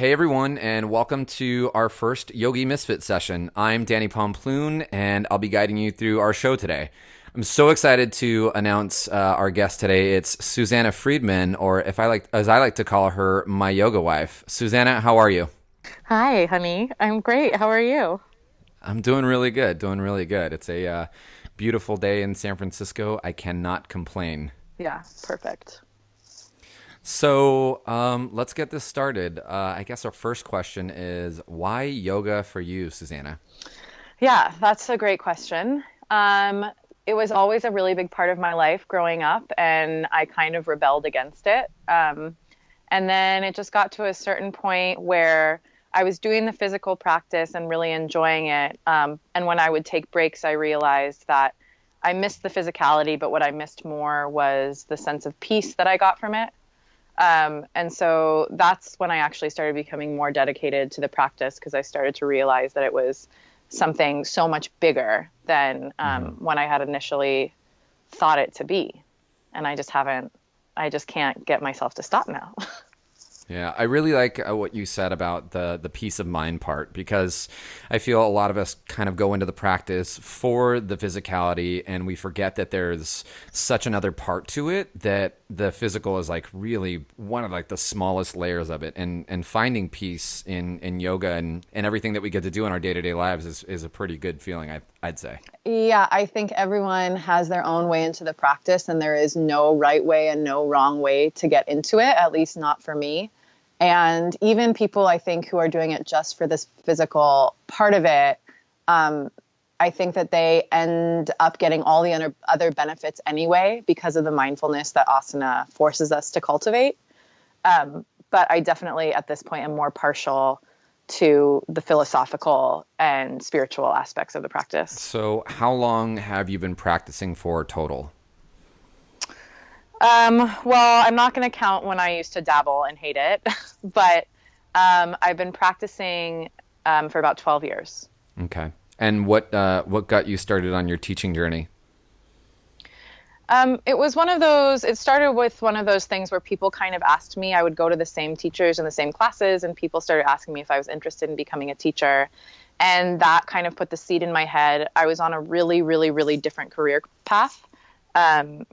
Hey everyone, and welcome to our first Yogi Misfit Session. I'm Danny Pomploon, and I'll be guiding you through our show today. I'm so excited to announce our guest today. It's Susannah Freedman, or as I like to call her, my yoga wife. Susannah, how are you? Hi, honey. I'm great. How are you? I'm doing really good, doing really good. It's a beautiful day in San Francisco. I cannot complain. Yeah, perfect. So let's get this started. I guess our first question is, why yoga for you, Susannah? Yeah, that's a great question. It was always a really big part of my life growing up, and I kind of rebelled against it. And then it just got to a certain point where I was doing the physical practice and really enjoying it. And when I would take breaks, I realized that I missed the physicality, but what I missed more was the sense of peace that I got from it. And so that's when I actually started becoming more dedicated to the practice because I started to realize that it was something so much bigger than when I had initially thought it to be. And I just can't get myself to stop now. Yeah, I really like what you said about the peace of mind part because I feel a lot of us kind of go into the practice for the physicality and we forget that there's such another part to it, that the physical is like really one of like the smallest layers of it, and finding peace in yoga and everything that we get to do in our day-to-day lives is a pretty good feeling, I'd say. Yeah, I think everyone has their own way into the practice, and there is no right way and no wrong way to get into it, at least not for me. And even people, I think, who are doing it just for this physical part of it, I think that they end up getting all the other benefits anyway because of the mindfulness that asana forces us to cultivate. But I definitely, at this point, am more partial to the philosophical and spiritual aspects of the practice. So how long have you been practicing for total? Well, I'm not going to count when I used to dabble and hate it, but I've been practicing for about 12 years. Okay. And what got you started on your teaching journey? It was one of those, it started with one of those things where people kind of asked me, I would go to the same teachers in the same classes, and people started asking me if I was interested in becoming a teacher. And that kind of put the seed in my head. I was on a really, really, really different career path. Um,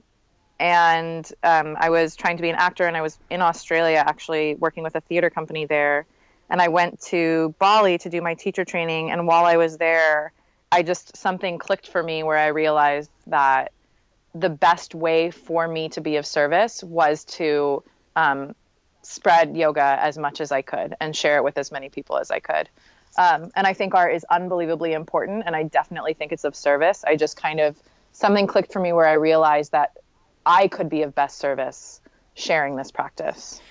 and I was trying to be an actor, and I was in Australia actually working with a theater company there. And I went to Bali to do my teacher training. And while I was there, something clicked for me where I realized that the best way for me to be of service was to spread yoga as much as I could and share it with as many people as I could. And I think art is unbelievably important, and I definitely think it's of service. I just kind of, something clicked for me where I realized that I could be of best service sharing this practice.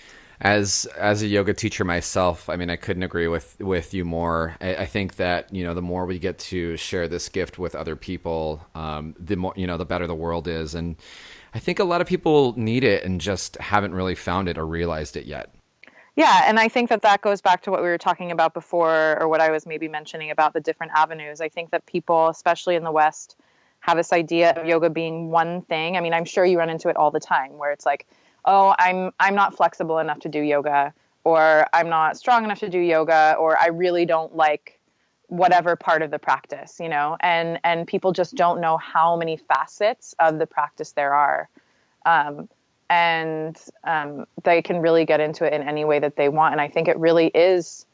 As a yoga teacher myself, I mean, I couldn't agree with you more. I think that the more we get to share this gift with other people, the more the better the world is. And I think a lot of people need it and just haven't really found it or realized it yet. Yeah, and I think that that goes back to what we were talking about before, or what I was maybe mentioning about the different avenues. I think that people, especially in the West, have this idea of yoga being one thing. I mean, I'm sure you run into it all the time where it's like, oh, I'm not flexible enough to do yoga, or I'm not strong enough to do yoga, or I really don't like whatever part of the practice, and people just don't know how many facets of the practice there are. Um, and they can really get into it in any way that they want. And I think it really is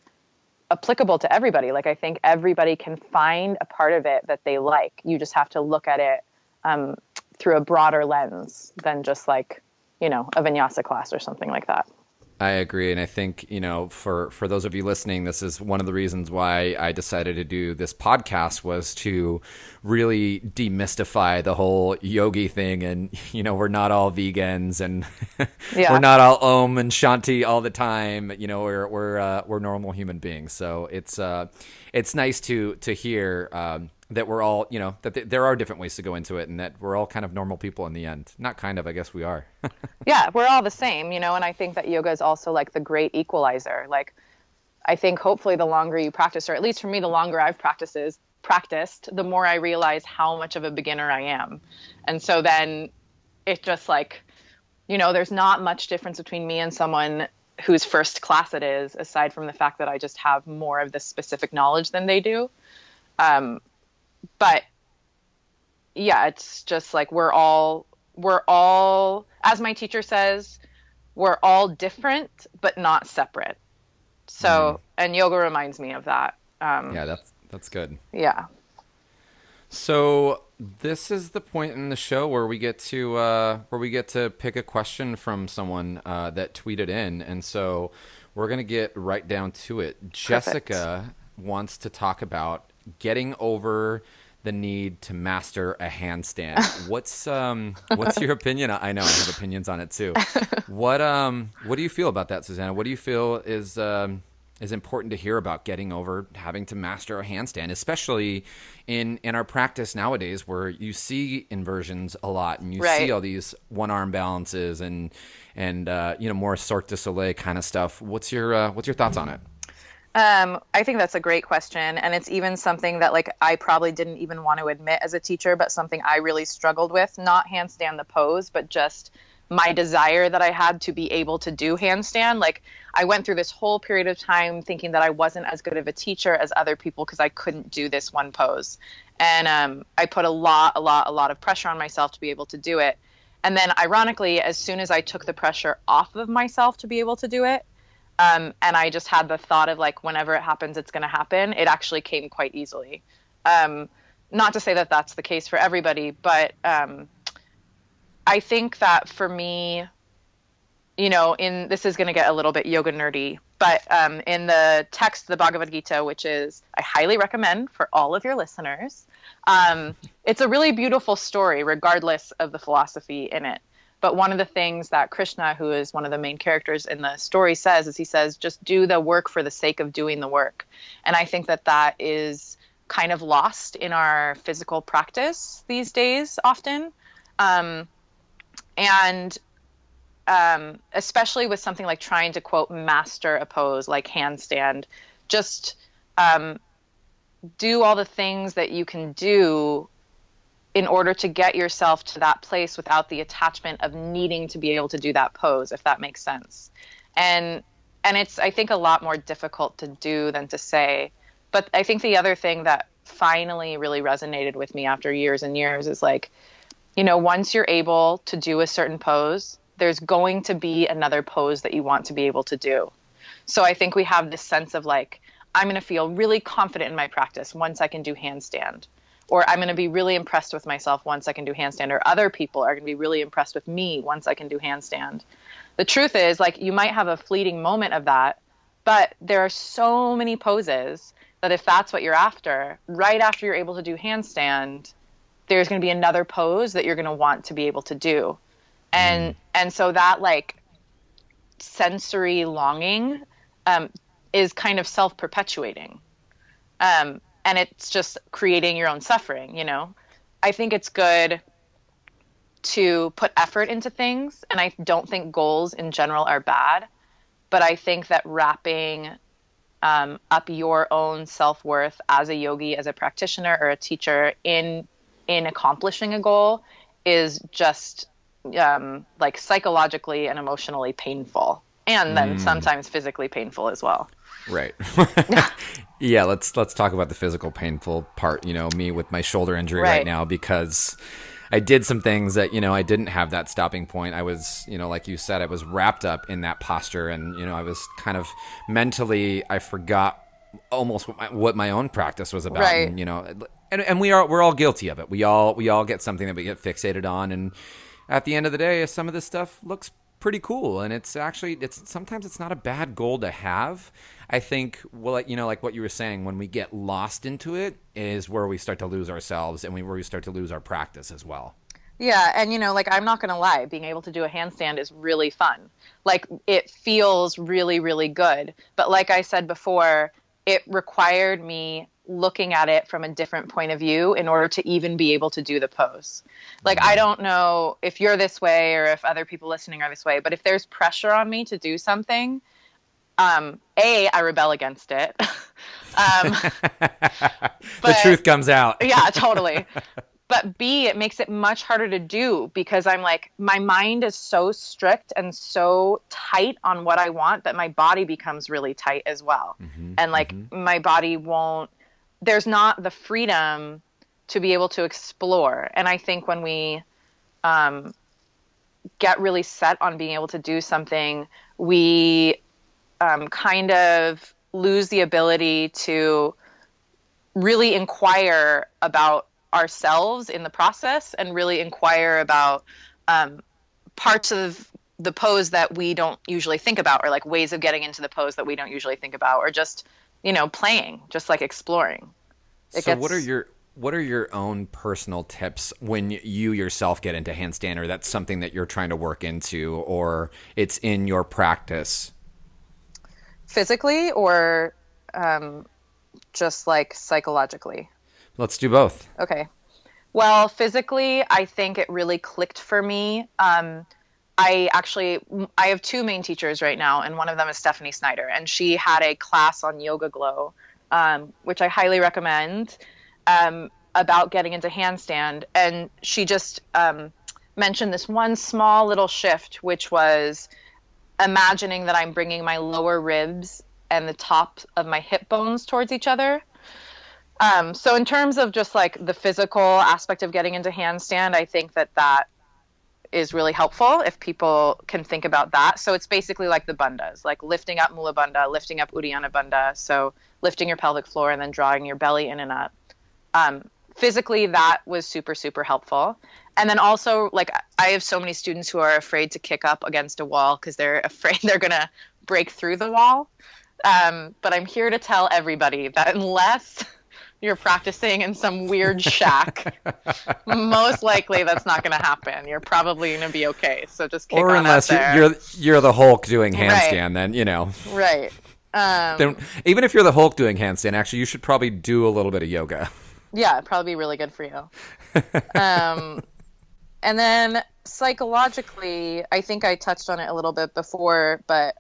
applicable to everybody. Like, I think everybody can find a part of it that they like. You just have to look at it through a broader lens than just like, a vinyasa class or something like that. I agree, and I think for those of you listening, this is one of the reasons why I decided to do this podcast, was to really demystify the whole yogi thing. And we're not all vegans, and we're Yeah. not all Om and Shanti all the time. We're normal human beings, so it's nice to hear that we're all that there are different ways to go into it, and that we're all kind of normal people in the end. Not kind of, I guess we are. Yeah, we're all the same, and I think that yoga is also like the great equalizer. Like, I think hopefully the longer you practice, or at least for me, the longer I've practiced, the more I realize how much of a beginner I am. And so then it just like, there's not much difference between me and someone whose first class it is, aside from the fact that I just have more of this specific knowledge than they do. Um, but yeah, it's just like we're all, as my teacher says, we're all different but not separate. Mm. So, and yoga reminds me of that. Yeah, that's good. Yeah. So this is the point in the show where we get to pick a question from someone that tweeted in, and so we're gonna get right down to it. Perfect. Jessica wants to talk about getting over the need to master a handstand. What's your opinion? I know I have opinions on it too. What do you feel about that, Susannah? What do you feel is important to hear about getting over having to master a handstand, especially in our practice nowadays, where you see inversions a lot and you see Right. all these one arm balances and more Cirque du Soleil kind of stuff. What's your thoughts on it? I think that's a great question. And it's even something that like I probably didn't even want to admit as a teacher, but something I really struggled with, not handstand the pose, but just my desire that I had to be able to do handstand. Like I went through this whole period of time thinking that I wasn't as good of a teacher as other people because I couldn't do this one pose. And I put a lot of pressure on myself to be able to do it. And then ironically, as soon as I took the pressure off of myself to be able to do it, and I just had the thought of like, whenever it happens, it's going to happen. It actually came quite easily. Um, Not to say that that's the case for everybody, but I think that for me, in this is going to get a little bit yoga nerdy, but in the text, the Bhagavad Gita, which is I highly recommend for all of your listeners, it's a really beautiful story, regardless of the philosophy in it. But one of the things that Krishna, who is one of the main characters in the story, says is he says, just do the work for the sake of doing the work. And I think that that is kind of lost in our physical practice these days often. Um, and Especially with something like trying to, quote, master a pose like handstand, just um, do all the things that you can do in order to get yourself to that place without the attachment of needing to be able to do that pose, if that makes sense. And it's, I think, a lot more difficult to do than to say. But I think the other thing that finally really resonated with me after years and years is like, once you're able to do a certain pose, there's going to be another pose that you want to be able to do. So I think we have this sense of like, I'm going to feel really confident in my practice once I can do handstand. Or I'm going to be really impressed with myself once I can do handstand. Or other people are going to be really impressed with me once I can do handstand. The truth is, like, you might have a fleeting moment of that, but there are so many poses that if that's what you're after, right after you're able to do handstand, there's going to be another pose that you're going to want to be able to do. Mm. And so that like sensory longing is kind of self-perpetuating. And it's just creating your own suffering. I think it's good to put effort into things, and I don't think goals in general are bad, but I think that wrapping up your own self-worth as a yogi, as a practitioner or a teacher in accomplishing a goal is just like psychologically and emotionally painful, and then Mm. sometimes physically painful as well. Right. Yeah, let's talk about the physical painful part, me with my shoulder injury right Right. now because I did some things that, I didn't have that stopping point. I was, like you said, I was wrapped up in that posture and, I was kind of mentally I forgot almost what my own practice was about Right. and we're all guilty of it. We all get something that we get fixated on, and at the end of the day, some of this stuff looks pretty cool, and it's sometimes it's not a bad goal to have. I think, well, like what you were saying, when we get lost into it is where we start to lose ourselves, and where we start to lose our practice as well. Yeah, and like I'm not gonna lie, being able to do a handstand is really fun. Like it feels really, really good. But like I said before, it required me looking at it from a different point of view in order to even be able to do the pose. Like I Mm. don't know if you're this way or if other people listening are this way, but if there's pressure on me to do something, I rebel against it. um, The but truth comes out. yeah, totally. but B, it makes it much harder to do because I'm like, my mind is so strict and so tight on what I want that my body becomes really tight as well. Mm-hmm. And like Mm-hmm. my body won't, there's not the freedom to be able to explore. And I think when we get really set on being able to do something, we kind of lose the ability to really inquire about ourselves in the process and really inquire about parts of the pose that we don't usually think about, or like ways of getting into the pose that we don't usually think about, or just, playing, just like exploring. So what are your own personal tips when you yourself get into handstand, or that's something that you're trying to work into, or it's in your practice? Physically or just like psychologically? Let's do both. Okay. Well, physically, I think it really clicked for me. I have two main teachers right now, and one of them is Stephanie Snyder, and she had a class on Yoga Glow, which I highly recommend, about getting into handstand. And she just mentioned this one small little shift, which was imagining that I'm bringing my lower ribs and the top of my hip bones towards each other. So in terms of just like the physical aspect of getting into handstand, I think that is really helpful if people can think about that. So it's basically like the bandhas, like lifting up Mula Bandha, lifting up Uddiyana Bandha. So lifting your pelvic floor and then drawing your belly in and up. Physically, that was super, super helpful. And then also, like, I have so many students who are afraid to kick up against a wall because they're afraid they're going to break through the wall. But I'm here to tell everybody that unless you're practicing in some weird shack, most likely that's not going to happen. You're probably going to be okay. So just kick Or on unless out there. you're the Hulk doing Right. handstand, then Right. Then, even if you're the Hulk doing handstand, actually, you should probably do a little bit of yoga. Yeah, it'd probably be really good for you. And then psychologically, I think I touched on it a little bit before, but,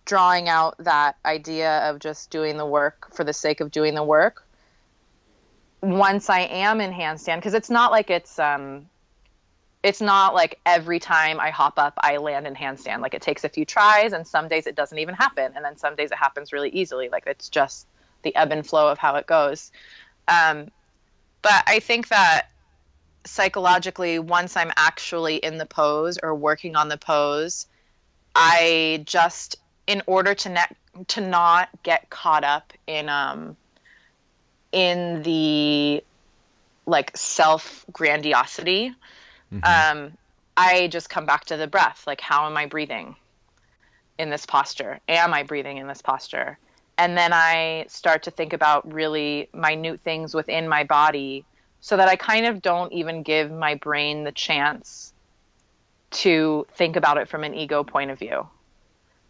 drawing out that idea of just doing the work for the sake of doing the work. Once I am in handstand, because it's not like it's not like every time I hop up, I land in handstand. Like it takes a few tries, and some days it doesn't even happen. And then some days it happens really easily. Like it's just the ebb and flow of how it goes. But I think that psychologically, once I'm actually in the pose or working on the pose, I just, in order to not get caught up in the like self grandiosity, I just come back to the breath. Like, how am I breathing in this posture? Am I breathing in this posture? And then I start to think about really minute things within my body so that I kind of don't even give my brain the chance to think about it from an ego point of view.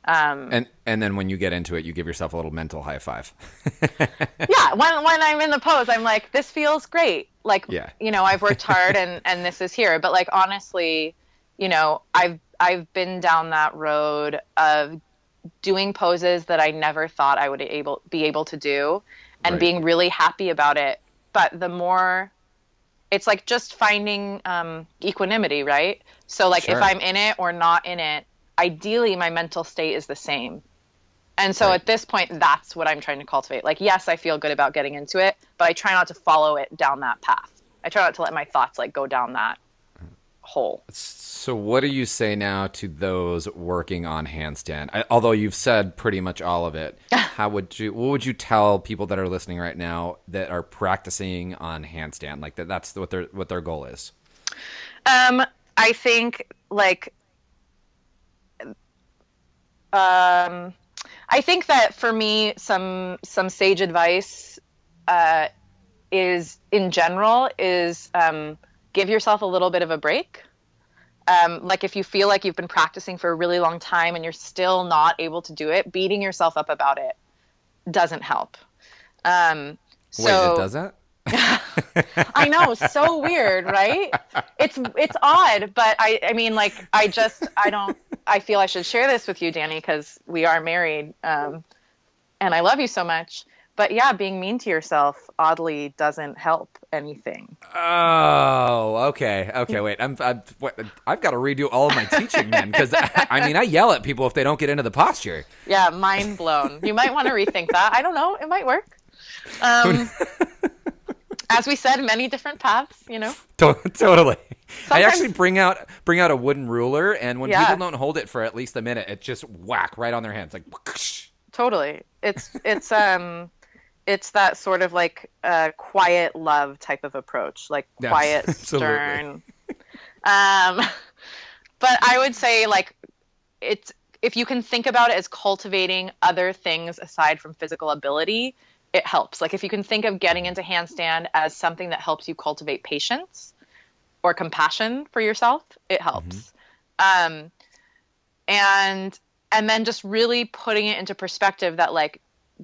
And then when you get into it, you give yourself a little mental high five. Yeah, when I'm in the pose, I'm like, this feels great. Like, Yeah. I've worked hard and this is here. But like, honestly, I've been down that road of doing poses that I never thought I would be able to do and Right. being really happy about it. But the more, it's like just finding equanimity, right? So like Sure. if I'm in it or not in it, ideally my mental state is the same. And so Right. at this point, that's what I'm trying to cultivate. Like, yes, I feel good about getting into it, but I try not to follow it down that path. I try not to let my thoughts like go down that hole. So what do you say now to those working on handstand? Although you've said pretty much all of it, what would you tell people that are listening right now that are practicing on handstand? Like that's what their goal is. I think like, I think that for me, some sage advice is in general is give yourself a little bit of a break. Like if you feel like you've been practicing for a really long time and you're still not able to do it, beating yourself up about it doesn't help. Wait, it does that? I know, so weird, right? It's odd, but I mean, like, I feel I should share this with you, Danny, because we are married, and I love you so much. But yeah, being mean to yourself oddly doesn't help anything. Oh, okay. Okay, wait. I've got to redo all of my teaching then, because I mean, I yell at people if they don't get into the posture. Yeah, mind blown. You might want to rethink that. I don't know. It might work. Um, as we said, many different paths, you know. Totally. I Sometimes, actually bring out a wooden ruler, and when people yeah, don't hold it for at least a minute, it just whack right on their hands, like. totally. It's that sort of like quiet love type of approach, like Yeah, quiet, absolutely. stern. Um, but I would say like it's if you can think about it as cultivating other things aside from physical ability, it helps. Like if you can think of getting into handstand as something that helps you cultivate patience or compassion for yourself, it Hmm. helps. Um, and and then just really putting it into perspective that like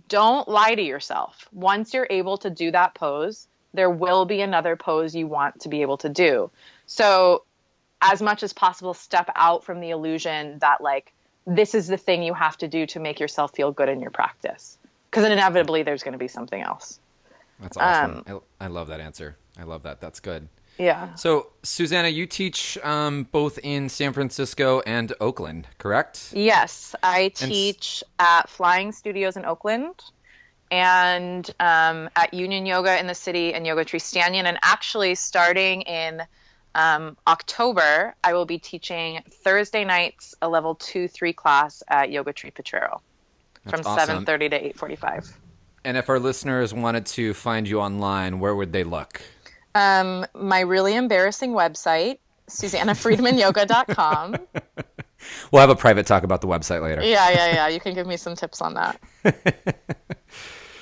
don't lie to yourself. Once you're able to do that pose, there will be another pose you want to be able to do. So as much as possible, step out from the illusion that like this is the thing you have to do to make yourself feel good in your practice, because inevitably there's going to be something else. That's awesome. um I love that answer. I love that. That's good. yeah. So, Susannah, you teach both in San Francisco and Oakland, correct? Yes, I And teach at Flying Studios in Oakland and at Union Yoga in the city and Yoga Tree Stanyon. And actually, starting in October, I will be teaching Thursday nights a level 2-3 class at Yoga Tree Potrero that's from awesome. 7:30 to 8:45. And if our listeners wanted to find you online, where would they look? My really embarrassing website, susannahfreedmanyoga.com. We'll have a private talk about the website later. Yeah, yeah, yeah. You can give me some tips on that.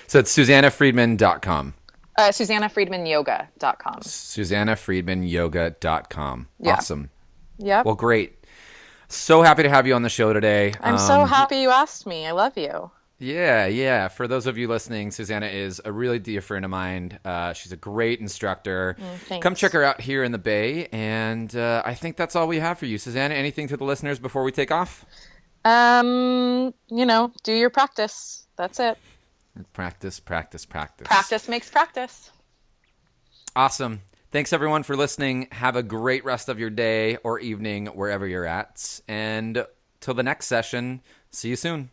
So it's SusannahFreedman.com. SusannahFreedmanYoga.com. SusannahFreedmanYoga.com. Yeah. Awesome. Yep. Well, great. So happy to have you on the show today. I'm so happy you asked me. I love you. Yeah, yeah. For those of you listening, Susannah is a really dear friend of mine. She's a great instructor. Come check Thanks. her out here in the Bay. And I think that's all we have for you. Susannah, anything to the listeners before we take off? Do your practice. That's it. Practice, practice, practice. Practice makes practice. Awesome. Thanks, everyone, for listening. Have a great rest of your day or evening, wherever you're at. And till the next session, see you soon.